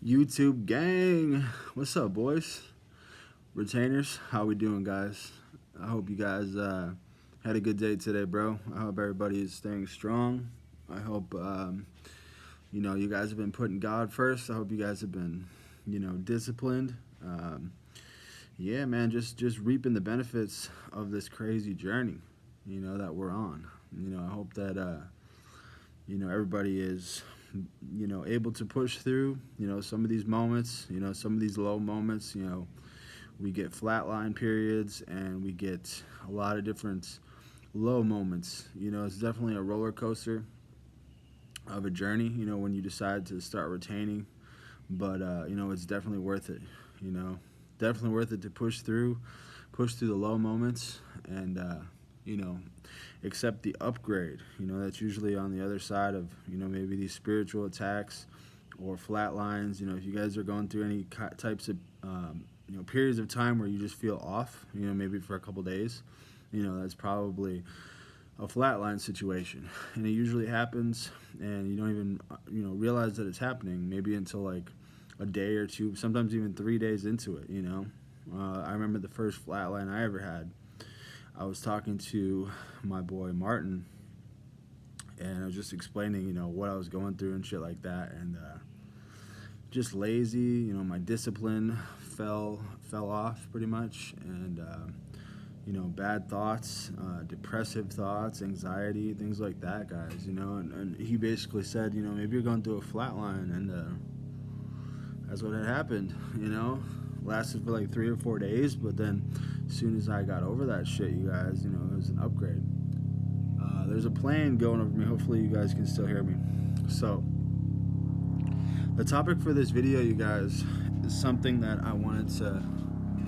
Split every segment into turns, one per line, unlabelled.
YouTube gang, what's up, boys? Retainers, how we doing, guys? I hope you guys had a good day today, bro. I hope everybody is staying strong. I hope you guys have been putting God first. I hope you guys have been, disciplined. Um, yeah, man, just reaping the benefits of this crazy journey, that we're on. I hope that everybody is able to push through some of these moments, some of these low moments. We get flatline periods and we get a lot of different low moments. It's definitely a roller coaster of a journey, when you decide to start retaining, but it's definitely worth it. you know Definitely worth it to push through the low moments, and you know accept the upgrade. That's usually on the other side of maybe these spiritual attacks or flat lines. If you guys are going through any types of periods of time where you just feel off, maybe for a couple days, that's probably a flatline situation, and it usually happens, and you don't even realize that it's happening maybe until like a day or two, sometimes even 3 days into it. I remember the first flatline I ever had. I was talking to my boy Martin, and I was just explaining, what I was going through and shit like that, and just lazy. My discipline fell off pretty much, and bad thoughts, depressive thoughts, anxiety, things like that, guys. And he basically said, maybe you're going through a flatline, and that's what had happened. Lasted for like 3 or 4 days, but then as soon as I got over that shit, you guys, it was an upgrade. There's a plane going over me. Hopefully you guys can still hear me. So the topic for this video, you guys, is something that I wanted to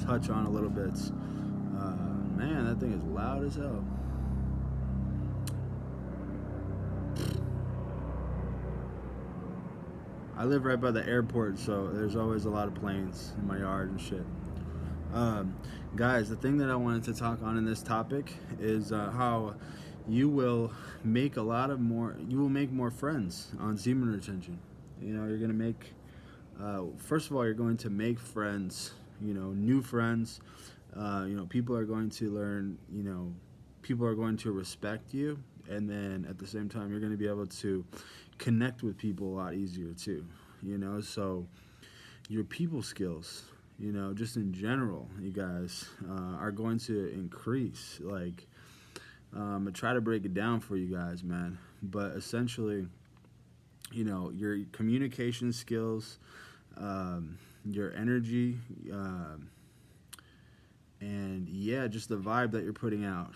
touch on a little bit. Man, that thing is loud as hell. I live right by the airport, so there's always a lot of planes in my yard and shit. Guys, the thing that I wanted to talk on in this topic is how you will make more friends on semen retention. You're gonna make, first of all, you're going to make friends, new friends. People are going to learn, people are going to respect you, and then at the same time, you're going to be able to connect with people a lot easier too. So your people skills, just in general, you guys, are going to increase. Like, I try to break it down for you guys, man. But essentially, your communication skills, your energy, and yeah, just the vibe that you're putting out.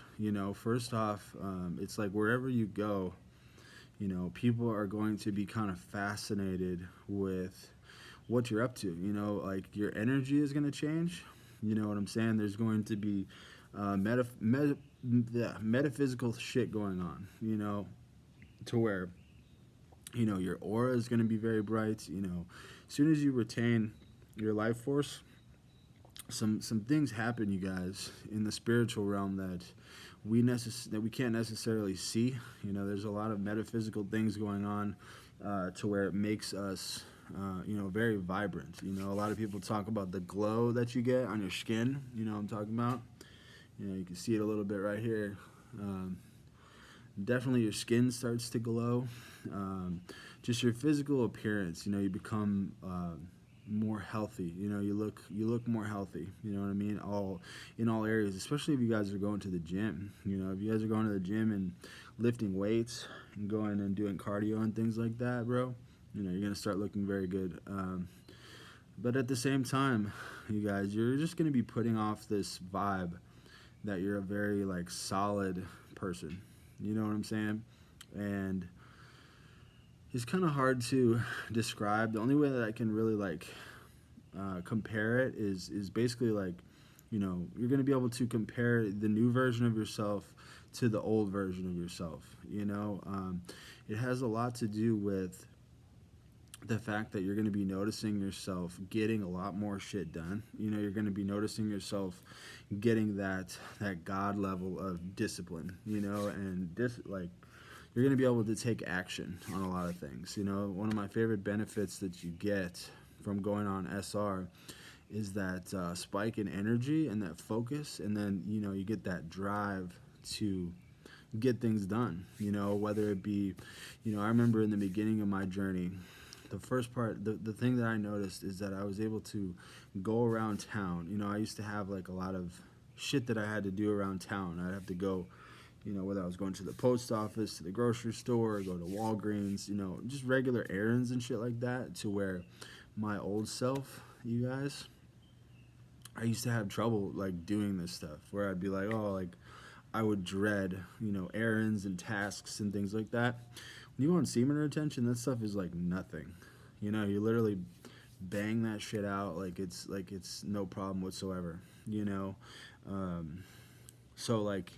First off, it's like wherever you go, people are going to be kind of fascinated with what you're up to. Like your energy is going to change. You know what I'm saying? There's going to be metaphysical shit going on, to where, your aura is going to be very bright. As soon as you retain your life force, some things happen, you guys, in the spiritual realm that we can't necessarily see. There's a lot of metaphysical things going on, to where it makes us very vibrant. A lot of people talk about the glow that you get on your skin. What I'm talking about. You can see it a little bit right here. Definitely your skin starts to glow. Just your physical appearance, you become more healthy. You look more healthy. You know what I mean? In all areas, especially if you guys are going to the gym. If you guys are going to the gym and lifting weights and going and doing cardio and things like that, bro, you're gonna start looking very good. But at the same time, you guys, you're just gonna be putting off this vibe that you're a very like solid person. You know what I'm saying? And it's kind of hard to describe. The only way that I can really like compare it is basically like, you're going to be able to compare the new version of yourself to the old version of yourself. It has a lot to do with the fact that you're going to be noticing yourself getting a lot more shit done. You're going to be noticing yourself getting that God level of discipline, and like you're going to be able to take action on a lot of things. One of my favorite benefits that you get from going on SR is that spike in energy and that focus, and then you get that drive to get things done. Whether it be, I remember in the beginning of my journey, the first part, the thing that I noticed is that I was able to go around town. I used to have like a lot of shit that I had to do around town. I'd have to go, whether I was going to the post office, to the grocery store, go to Walgreens, just regular errands and shit like that, to where my old self, you guys, I used to have trouble like doing this stuff, where I'd be like, oh, like I would dread, errands and tasks and things like that. When you go on semen retention, that stuff is like nothing. You literally bang that shit out like it's no problem whatsoever. So like,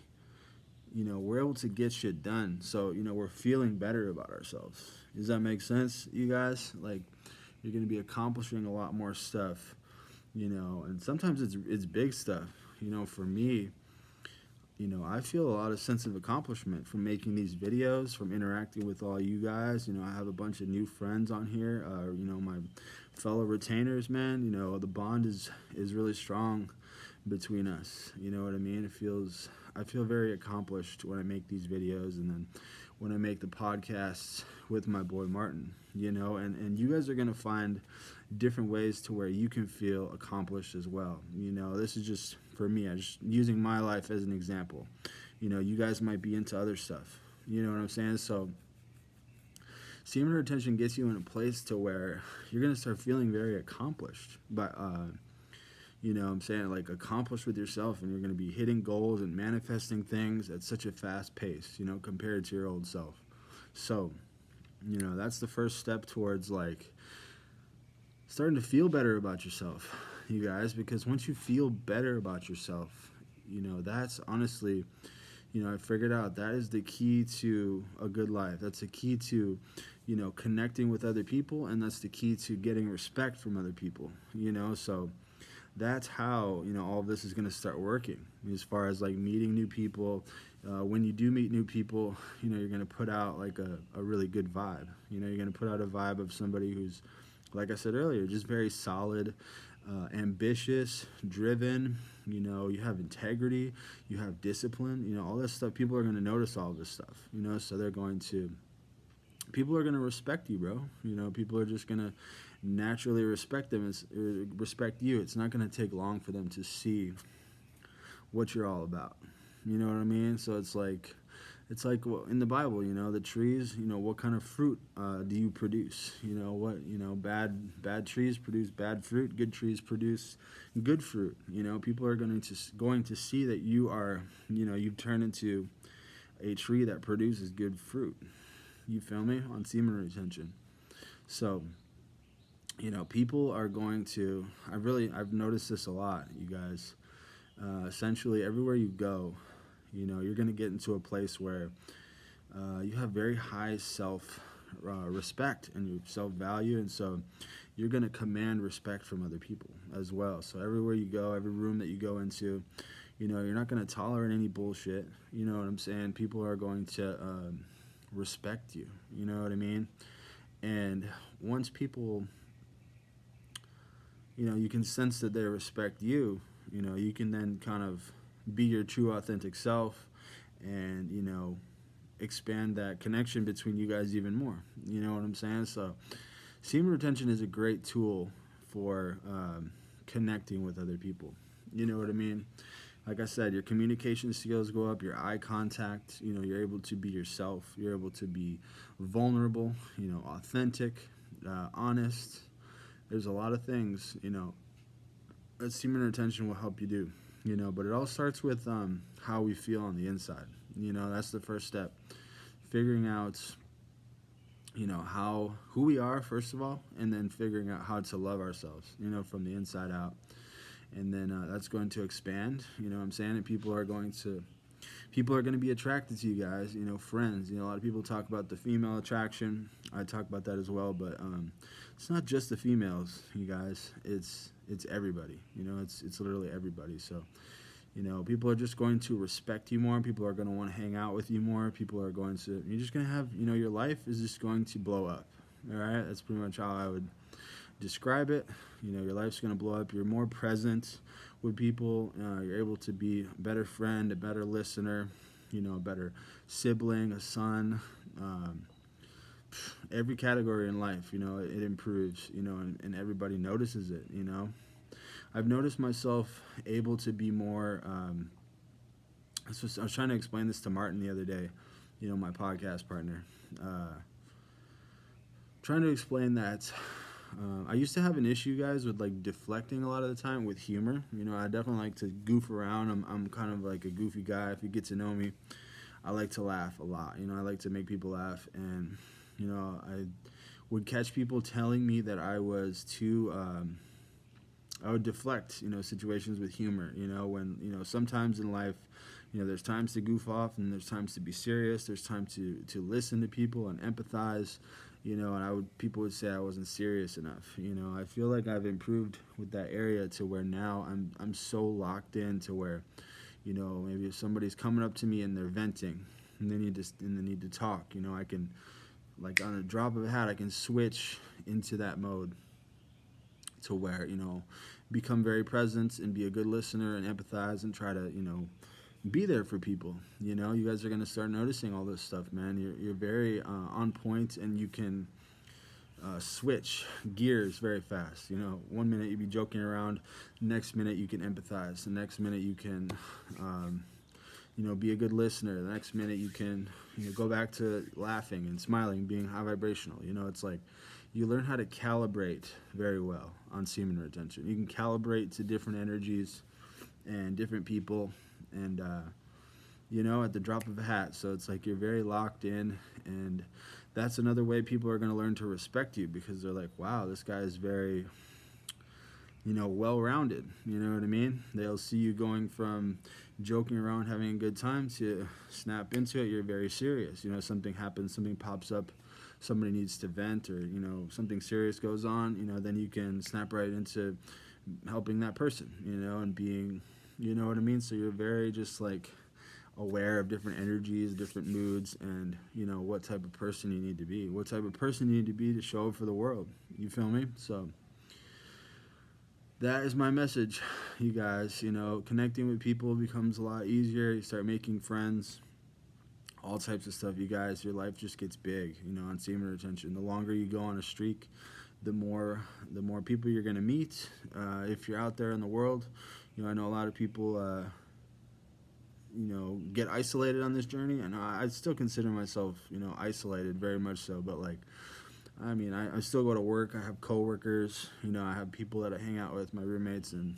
we're able to get shit done. So we're feeling better about ourselves. Does that make sense, you guys? Like, you're gonna be accomplishing a lot more stuff. And sometimes it's big stuff. For me, I feel a lot of sense of accomplishment from making these videos, from interacting with all you guys. I have a bunch of new friends on here. My fellow retainers, man. The bond is really strong between us. You know what I mean? I feel very accomplished when I make these videos, and then when I make the podcasts with my boy Martin. And you guys are gonna find different ways to where you can feel accomplished as well. This is just for me. I'm just using my life as an example. You guys might be into other stuff. You know what I'm saying? So semen retention gets you in a place to where you're gonna start feeling very accomplished. But I'm saying, like, accomplished with yourself, and you're gonna be hitting goals and manifesting things at such a fast pace. Compared to your old self. So that's the first step towards like starting to feel better about yourself, you guys, because once you feel better about yourself, that's honestly, I figured out that is the key to a good life. That's the key to, connecting with other people, and that's the key to getting respect from other people, so that's how, all of this is going to start working as far as like meeting new people. When you do meet new people, you're going to put out like a really good vibe. You're going to put out a vibe of somebody who's, like I said earlier, just very solid, ambitious, driven. You have integrity, you have discipline, all this stuff. People are going to notice all this stuff, so people are going to respect you, bro. People are just going to naturally respect respect you. It's not going to take long for them to see what you're all about. You know what I mean? So it's like in the Bible, the trees, what kind of fruit do you produce? Bad trees produce bad fruit. Good trees produce good fruit. People are going to see that you are, you've turned into a tree that produces good fruit. You feel me? On semen retention. So, people are going to, I've noticed this a lot, you guys. Essentially, everywhere you go, you're going to get into a place where you have very high self-respect and your self-value, and so you're going to command respect from other people as well. So everywhere you go, every room that you go into, you're not going to tolerate any bullshit. You know what I'm saying? People are going to respect you. You know what I mean? And once people, you can sense that they respect you, you can then kind of be your true authentic self, and expand that connection between you guys even more. You know what I'm saying? So semen retention is a great tool for connecting with other people. You know what I mean? Like I said, your communication skills go up, your eye contact, you're able to be yourself, you're able to be vulnerable, authentic, honest. There's a lot of things, that semen retention will help you do, but it all starts with how we feel on the inside. That's the first step. Figuring out, who we are, first of all, and then figuring out how to love ourselves, from the inside out. And then that's going to expand, what I'm saying? And people are going to be attracted to you guys, friends. A lot of people talk about the female attraction. I talk about that as well, but it's not just the females, you guys. It's everybody, it's literally everybody. So, people are just going to respect you more. People are going to want to hang out with you more. You're just going to have, your life is just going to blow up. All right. That's pretty much how I would describe it. Your life's going to blow up. You're more present with people. You're able to be a better friend, a better listener, a better sibling, a son. Every category in life, it improves, and everybody. I've noticed myself able to be more. I was trying to explain this to Martin the other day, my podcast partner. Trying to explain that I used to have an issue, guys, with like deflecting a lot of the time with humor. I definitely like to goof around. I'm kind of like a goofy guy. If you get to know me, I like to laugh a lot. I like to make people laugh, and I would catch people telling me that I was too. I would deflect, situations with humor. When sometimes in life, there's times to goof off, and there's times to be serious. There's time to listen to people and empathize. And people would say I wasn't serious enough. I feel like I've improved with that area to where now I'm so locked in to where, maybe if somebody's coming up to me and they're venting and they need to talk, I can, like on a drop of a hat, I can switch into that mode to where, become very present and be a good listener and empathize and try to, be there for people. You guys are going to start noticing all this stuff, man. You're very on point, and you can switch gears very fast. 1 minute you be joking around, next minute you can empathize, the next minute you can be a good listener, the next minute you can go back to laughing and smiling, being high vibrational. It's like you learn how to calibrate very well on semen retention. You can calibrate to different energies and different people, and at the drop of a hat. So it's like you're very locked in, and that's another way people are going to learn to respect you, because they're like, wow, this guy is very well-rounded. You know what I mean? They'll see you going from joking around, having a good time, to snap into it. You're very serious. Something happens, something pops up, somebody needs to vent, or something serious goes on, then you can snap right into helping that person, and being, what I mean? So you're very just like aware of different energies, different moods, and what type of person you need to be, to show up for the world. You feel me? So that is my message, you guys. Connecting with people becomes a lot easier. You start making friends, all types of stuff, you guys. Your life just gets big, on semen retention. The longer you go on a streak, the more people you're going to meet. If you're out there in the world, I know a lot of people, get isolated on this journey, and I still consider myself, isolated, very much so. But like, I still go to work. I have coworkers. I have people that I hang out with, my roommates, and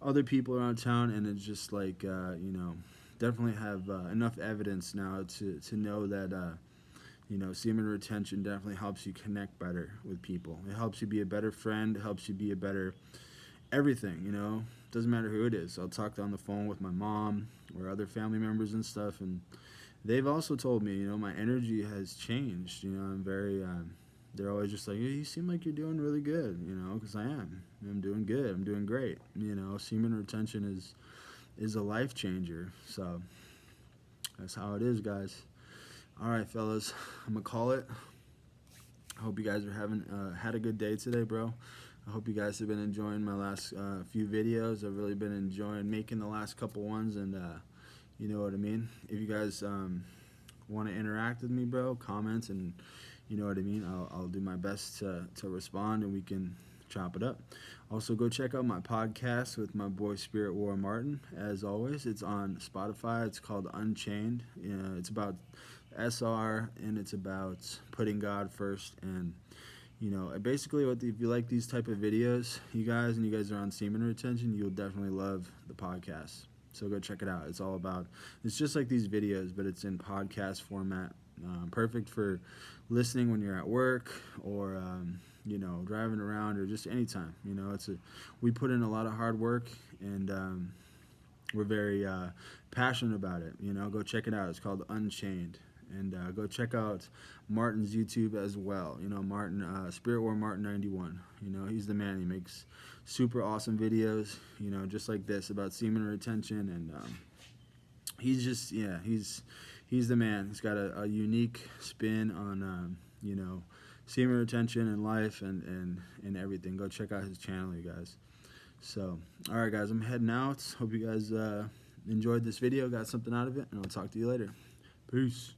other people around town. And it's just like, definitely have enough evidence now to know that, semen retention definitely helps you connect better with people. It helps you be a better friend. It helps you be a better everything. Doesn't matter who it is. I'll talk on the phone with my mom or other family members and stuff, and they've also told me, my energy has changed. I'm very, they're always just like, hey, you seem like you're doing really good, because I am. I'm doing good. I'm doing great. Semen retention is a life changer. So that's how it is, guys. All right, fellas, I'm going to call it. I hope you guys are had a good day today, bro. I hope you guys have been enjoying my last few videos. I've really been enjoying making the last couple ones, and you know what I mean? If you guys want to interact with me, bro, comment, and you know what I mean? I'll do my best to respond, and we can chop it up. Also, go check out my podcast with my boy Spirit War Martin. As always, it's on Spotify. It's called Unchained. It's about SR, and it's about putting God first. And basically, if you like these type of videos, you guys are on semen retention, you'll definitely love the podcast. So go check it out. It's just like these videos, but it's in podcast format. Perfect for listening when you're at work, or driving around, or just anytime. We put in a lot of hard work, and we're very passionate about it. Go check it out. It's called Unchained. And go check out Martin's YouTube as well. Martin, Spirit War Martin 91. He's the man. He makes super awesome videos, just like this, about semen retention. And he's just, he's the man. He's got a unique spin on, semen retention in life and everything. Go check out his channel, you guys. So, all right, guys, I'm heading out. Hope you guys enjoyed this video, got something out of it, and I'll talk to you later. Peace.